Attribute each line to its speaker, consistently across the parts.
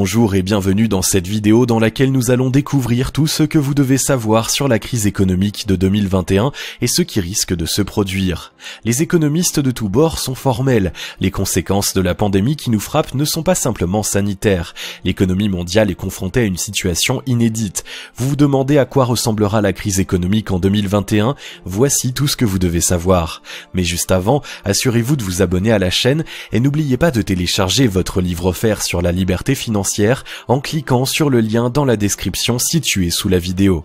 Speaker 1: Bonjour et bienvenue dans cette vidéo dans laquelle nous allons découvrir tout ce que vous devez savoir sur la crise économique de 2021 et ce qui risque de se produire. Les économistes de tous bords sont formels. Les conséquences de la pandémie qui nous frappe ne sont pas simplement sanitaires. L'économie mondiale est confrontée à une situation inédite. Vous vous demandez à quoi ressemblera la crise économique en 2021 ? Voici tout ce que vous devez savoir. Mais juste avant, assurez-vous de vous abonner à la chaîne et n'oubliez pas de télécharger votre livre offert sur la liberté financière en cliquant sur le lien dans la description située sous la vidéo.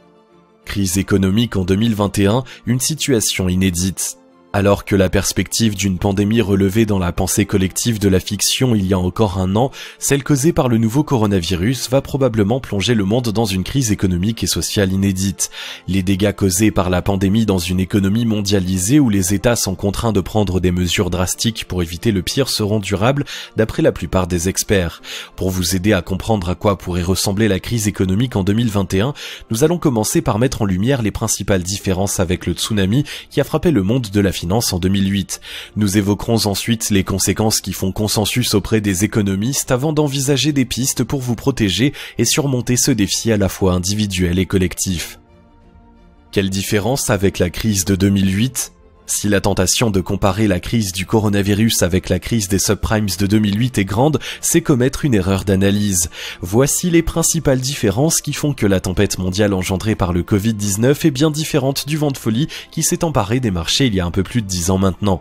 Speaker 1: Crise économique en 2021, une situation inédite. Alors que la perspective d'une pandémie relevée dans la pensée collective de la fiction il y a encore un an, celle causée par le nouveau coronavirus va probablement plonger le monde dans une crise économique et sociale inédite. Les dégâts causés par la pandémie dans une économie mondialisée où les États sont contraints de prendre des mesures drastiques pour éviter le pire seront durables, d'après la plupart des experts. Pour vous aider à comprendre à quoi pourrait ressembler la crise économique en 2021, nous allons commencer par mettre en lumière les principales différences avec le tsunami qui a frappé le monde de la finance en 2008. Nous évoquerons ensuite les conséquences qui font consensus auprès des économistes avant d'envisager des pistes pour vous protéger et surmonter ce défi à la fois individuel et collectif. Quelle différence avec la crise de 2008 ? Si la tentation de comparer la crise du coronavirus avec la crise des subprimes de 2008 est grande, c'est commettre une erreur d'analyse. Voici les principales différences qui font que la tempête mondiale engendrée par le Covid-19 est bien différente du vent de folie qui s'est emparé des marchés il y a un peu plus de 10 ans maintenant.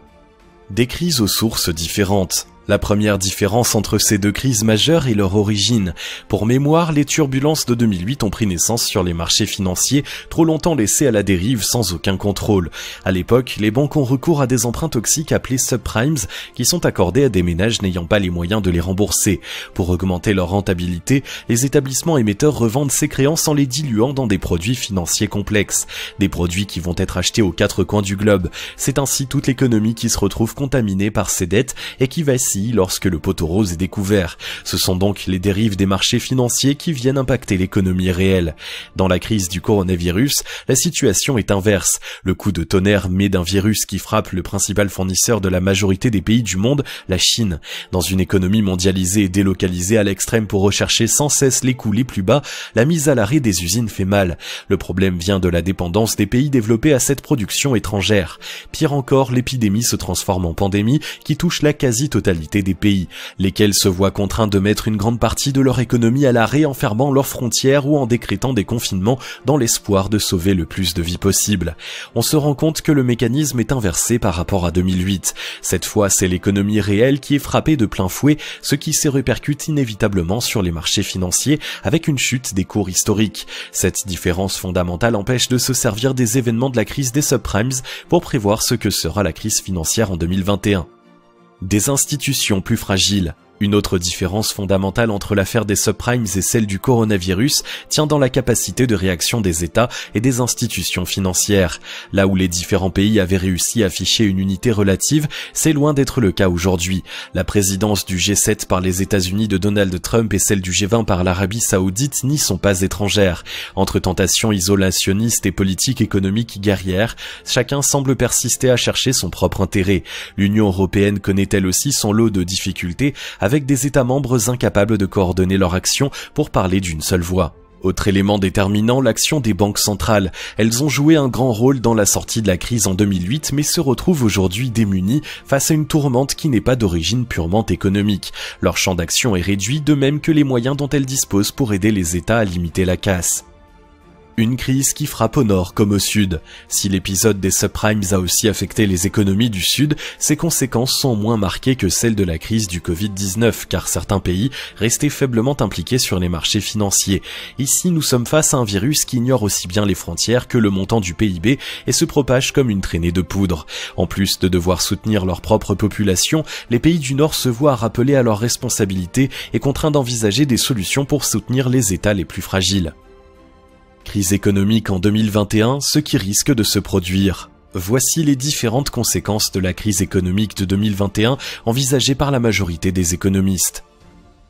Speaker 1: Des crises aux sources différentes. La première différence entre ces deux crises majeures est leur origine. Pour mémoire, les turbulences de 2008 ont pris naissance sur les marchés financiers, trop longtemps laissés à la dérive sans aucun contrôle. À l'époque, les banques ont recours à des emprunts toxiques appelés subprimes qui sont accordés à des ménages n'ayant pas les moyens de les rembourser. Pour augmenter leur rentabilité, les établissements émetteurs revendent ces créances en les diluant dans des produits financiers complexes. Des produits qui vont être achetés aux quatre coins du globe. C'est ainsi toute l'économie qui se retrouve contaminée par ces dettes et qui vacille lorsque le poteau rose est découvert. Ce sont donc les dérives des marchés financiers qui viennent impacter l'économie réelle. Dans la crise du coronavirus, la situation est inverse. Le coup de tonnerre met d'un virus qui frappe le principal fournisseur de la majorité des pays du monde, la Chine. Dans une économie mondialisée et délocalisée à l'extrême pour rechercher sans cesse les coûts les plus bas, la mise à l'arrêt des usines fait mal. Le problème vient de la dépendance des pays développés à cette production étrangère. Pire encore, l'épidémie se transforme en pandémie qui touche la quasi-totalité des pays, lesquels se voient contraints de mettre une grande partie de leur économie à l'arrêt en fermant leurs frontières ou en décrétant des confinements dans l'espoir de sauver le plus de vies possible. On se rend compte que le mécanisme est inversé par rapport à 2008. Cette fois, c'est l'économie réelle qui est frappée de plein fouet, ce qui se répercute inévitablement sur les marchés financiers avec une chute des cours historiques. Cette différence fondamentale empêche de se servir des événements de la crise des subprimes pour prévoir ce que sera la crise financière en 2021. Des institutions plus fragiles. Une autre différence fondamentale entre l'affaire des subprimes et celle du coronavirus tient dans la capacité de réaction des États et des institutions financières. Là où les différents pays avaient réussi à afficher une unité relative, c'est loin d'être le cas aujourd'hui. La présidence du G7 par les États-Unis de Donald Trump et celle du G20 par l'Arabie Saoudite n'y sont pas étrangères. Entre tentations isolationnistes et politiques économiques guerrières, chacun semble persister à chercher son propre intérêt. L'Union européenne connaît elle aussi son lot de difficultés avec des États membres incapables de coordonner leur action pour parler d'une seule voix. Autre élément déterminant, l'action des banques centrales. Elles ont joué un grand rôle dans la sortie de la crise en 2008, mais se retrouvent aujourd'hui démunies face à une tourmente qui n'est pas d'origine purement économique. Leur champ d'action est réduit, de même que les moyens dont elles disposent pour aider les États à limiter la casse. Une crise qui frappe au nord comme au sud. Si l'épisode des subprimes a aussi affecté les économies du sud, ses conséquences sont moins marquées que celles de la crise du Covid-19, car certains pays restaient faiblement impliqués sur les marchés financiers. Ici, nous sommes face à un virus qui ignore aussi bien les frontières que le montant du PIB et se propage comme une traînée de poudre. En plus de devoir soutenir leur propre population, les pays du nord se voient rappelés à leurs responsabilités et contraints d'envisager des solutions pour soutenir les États les plus fragiles. Crise économique en 2021, ce qui risque de se produire. Voici les différentes conséquences de la crise économique de 2021 envisagées par la majorité des économistes.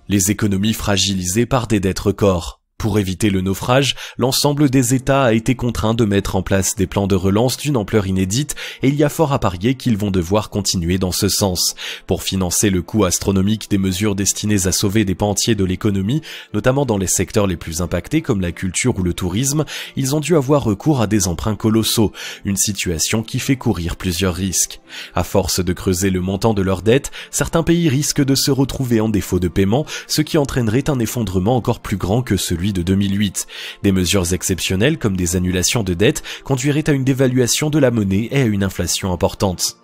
Speaker 1: Les économies fragilisées par des dettes records. Pour éviter le naufrage, l'ensemble des États a été contraint de mettre en place des plans de relance d'une ampleur inédite et il y a fort à parier qu'ils vont devoir continuer dans ce sens. Pour financer le coût astronomique des mesures destinées à sauver des pans entiers de l'économie, notamment dans les secteurs les plus impactés comme la culture ou le tourisme, ils ont dû avoir recours à des emprunts colossaux, une situation qui fait courir plusieurs risques. À force de creuser le montant de leurs dettes, certains pays risquent de se retrouver en défaut de paiement, ce qui entraînerait un effondrement encore plus grand que celui de 2008. Des mesures exceptionnelles comme des annulations de dettes conduiraient à une dévaluation de la monnaie et à une inflation importante.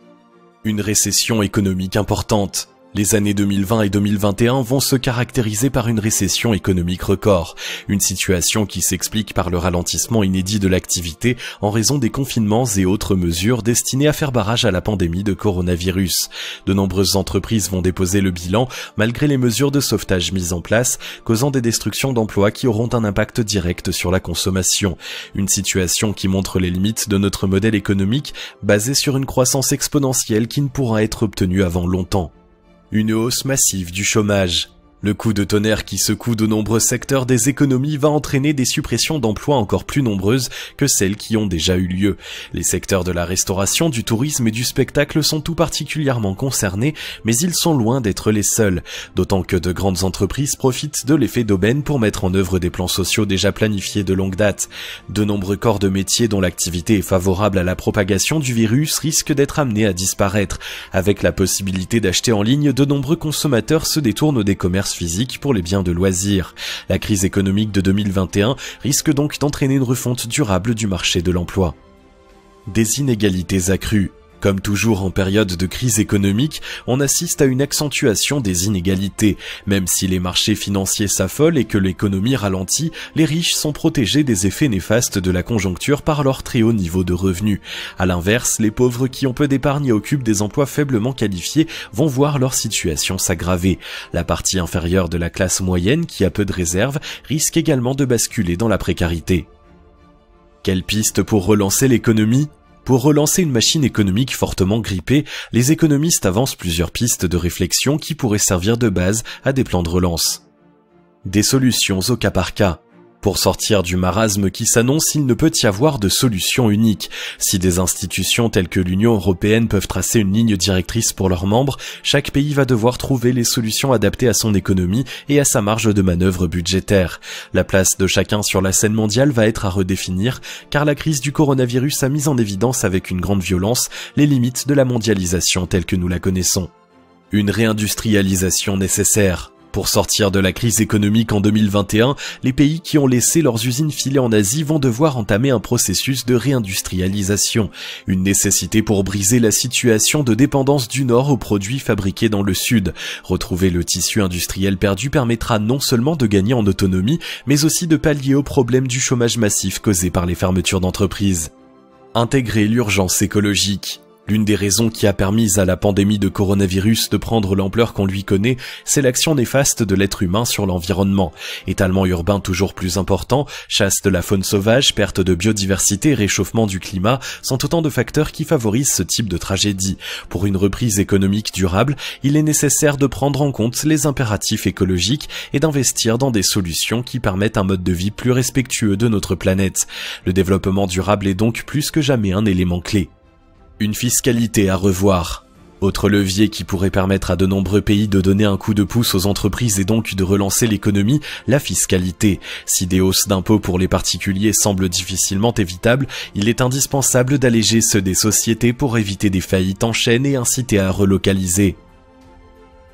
Speaker 1: Une récession économique importante. Les années 2020 et 2021 vont se caractériser par une récession économique record, une situation qui s'explique par le ralentissement inédit de l'activité en raison des confinements et autres mesures destinées à faire barrage à la pandémie de coronavirus. De nombreuses entreprises vont déposer le bilan malgré les mesures de sauvetage mises en place, causant des destructions d'emplois qui auront un impact direct sur la consommation. Une situation qui montre les limites de notre modèle économique basé sur une croissance exponentielle qui ne pourra être obtenue avant longtemps. Une hausse massive du chômage. Le coup de tonnerre qui secoue de nombreux secteurs des économies va entraîner des suppressions d'emplois encore plus nombreuses que celles qui ont déjà eu lieu. Les secteurs de la restauration, du tourisme et du spectacle sont tout particulièrement concernés, mais ils sont loin d'être les seuls, d'autant que de grandes entreprises profitent de l'effet d'aubaine pour mettre en œuvre des plans sociaux déjà planifiés de longue date. De nombreux corps de métier dont l'activité est favorable à la propagation du virus risquent d'être amenés à disparaître. Avec la possibilité d'acheter en ligne, de nombreux consommateurs se détournent des commerces physiques pour les biens de loisirs. La crise économique de 2021 risque donc d'entraîner une refonte durable du marché de l'emploi. Des inégalités accrues. Comme toujours en période de crise économique, on assiste à une accentuation des inégalités. Même si les marchés financiers s'affolent et que l'économie ralentit, les riches sont protégés des effets néfastes de la conjoncture par leur très haut niveau de revenus. À l'inverse, les pauvres qui ont peu d'épargne et occupent des emplois faiblement qualifiés vont voir leur situation s'aggraver. La partie inférieure de la classe moyenne, qui a peu de réserves, risque également de basculer dans la précarité. Quelle piste pour relancer l'économie ? Pour relancer une machine économique fortement grippée, les économistes avancent plusieurs pistes de réflexion qui pourraient servir de base à des plans de relance. Des solutions au cas par cas. Pour sortir du marasme qui s'annonce, il ne peut y avoir de solution unique. Si des institutions telles que l'Union européenne peuvent tracer une ligne directrice pour leurs membres, chaque pays va devoir trouver les solutions adaptées à son économie et à sa marge de manœuvre budgétaire. La place de chacun sur la scène mondiale va être à redéfinir, car la crise du coronavirus a mis en évidence avec une grande violence les limites de la mondialisation telle que nous la connaissons. Une réindustrialisation nécessaire. Pour sortir de la crise économique en 2021, les pays qui ont laissé leurs usines filer en Asie vont devoir entamer un processus de réindustrialisation. Une nécessité pour briser la situation de dépendance du Nord aux produits fabriqués dans le Sud. Retrouver le tissu industriel perdu permettra non seulement de gagner en autonomie, mais aussi de pallier au problème du chômage massif causé par les fermetures d'entreprises. Intégrer l'urgence écologique. L'une des raisons qui a permis à la pandémie de coronavirus de prendre l'ampleur qu'on lui connaît, c'est l'action néfaste de l'être humain sur l'environnement. Étalement urbain toujours plus important, chasse de la faune sauvage, perte de biodiversité, réchauffement du climat sont autant de facteurs qui favorisent ce type de tragédie. Pour une reprise économique durable, il est nécessaire de prendre en compte les impératifs écologiques et d'investir dans des solutions qui permettent un mode de vie plus respectueux de notre planète. Le développement durable est donc plus que jamais un élément clé. Une fiscalité à revoir. Autre levier qui pourrait permettre à de nombreux pays de donner un coup de pouce aux entreprises et donc de relancer l'économie, la fiscalité. Si des hausses d'impôts pour les particuliers semblent difficilement évitables, il est indispensable d'alléger ceux des sociétés pour éviter des faillites en chaîne et inciter à relocaliser.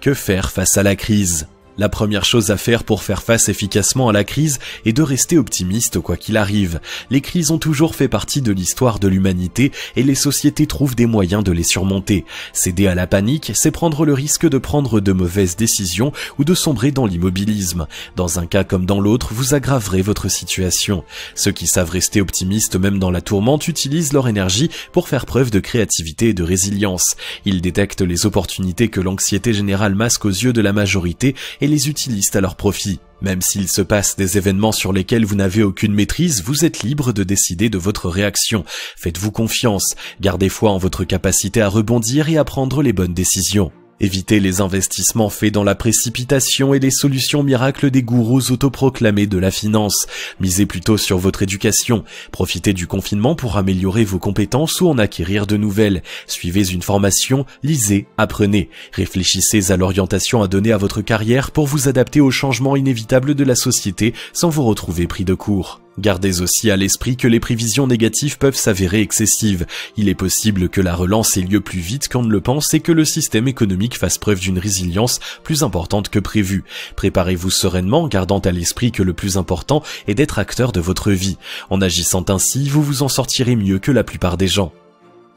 Speaker 1: Que faire face à la crise ? La première chose à faire pour faire face efficacement à la crise est de rester optimiste quoi qu'il arrive. Les crises ont toujours fait partie de l'histoire de l'humanité et les sociétés trouvent des moyens de les surmonter. Céder à la panique, c'est prendre le risque de prendre de mauvaises décisions ou de sombrer dans l'immobilisme. Dans un cas comme dans l'autre, vous aggraverez votre situation. Ceux qui savent rester optimistes même dans la tourmente utilisent leur énergie pour faire preuve de créativité et de résilience. Ils détectent les opportunités que l'anxiété générale masque aux yeux de la majorité et les utilisent à leur profit. Même s'il se passe des événements sur lesquels vous n'avez aucune maîtrise, vous êtes libre de décider de votre réaction. Faites-vous confiance, gardez foi en votre capacité à rebondir et à prendre les bonnes décisions. Évitez les investissements faits dans la précipitation et les solutions miracles des gourous autoproclamés de la finance. Misez plutôt sur votre éducation. Profitez du confinement pour améliorer vos compétences ou en acquérir de nouvelles. Suivez une formation, lisez, apprenez. Réfléchissez à l'orientation à donner à votre carrière pour vous adapter aux changements inévitables de la société sans vous retrouver pris de court. Gardez aussi à l'esprit que les prévisions négatives peuvent s'avérer excessives. Il est possible que la relance ait lieu plus vite qu'on ne le pense et que le système économique fasse preuve d'une résilience plus importante que prévu. Préparez-vous sereinement, gardant à l'esprit que le plus important est d'être acteur de votre vie. En agissant ainsi, vous vous en sortirez mieux que la plupart des gens.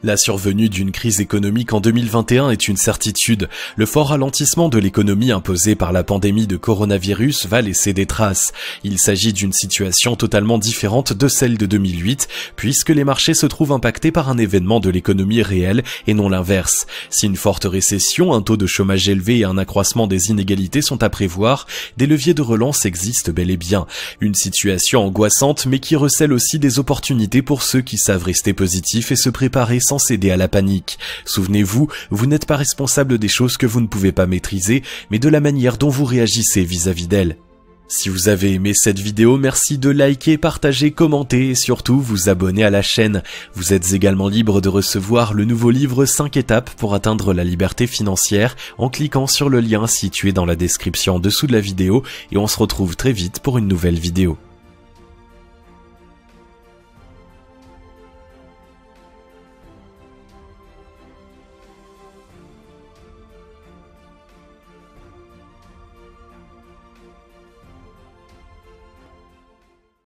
Speaker 1: La survenue d'une crise économique en 2021 est une certitude. Le fort ralentissement de l'économie imposé par la pandémie de coronavirus va laisser des traces. Il s'agit d'une situation totalement différente de celle de 2008, puisque les marchés se trouvent impactés par un événement de l'économie réelle et non l'inverse. Si une forte récession, un taux de chômage élevé et un accroissement des inégalités sont à prévoir, des leviers de relance existent bel et bien. Une situation angoissante mais qui recèle aussi des opportunités pour ceux qui savent rester positifs et se préparer sans céder à la panique. Souvenez-vous, vous n'êtes pas responsable des choses que vous ne pouvez pas maîtriser, mais de la manière dont vous réagissez vis-à-vis d'elles. Si vous avez aimé cette vidéo, merci de liker, partager, commenter et surtout vous abonner à la chaîne. Vous êtes également libre de recevoir le nouveau livre 5 étapes pour atteindre la liberté financière en cliquant sur le lien situé dans la description en dessous de la vidéo et on se retrouve très vite pour une nouvelle vidéo.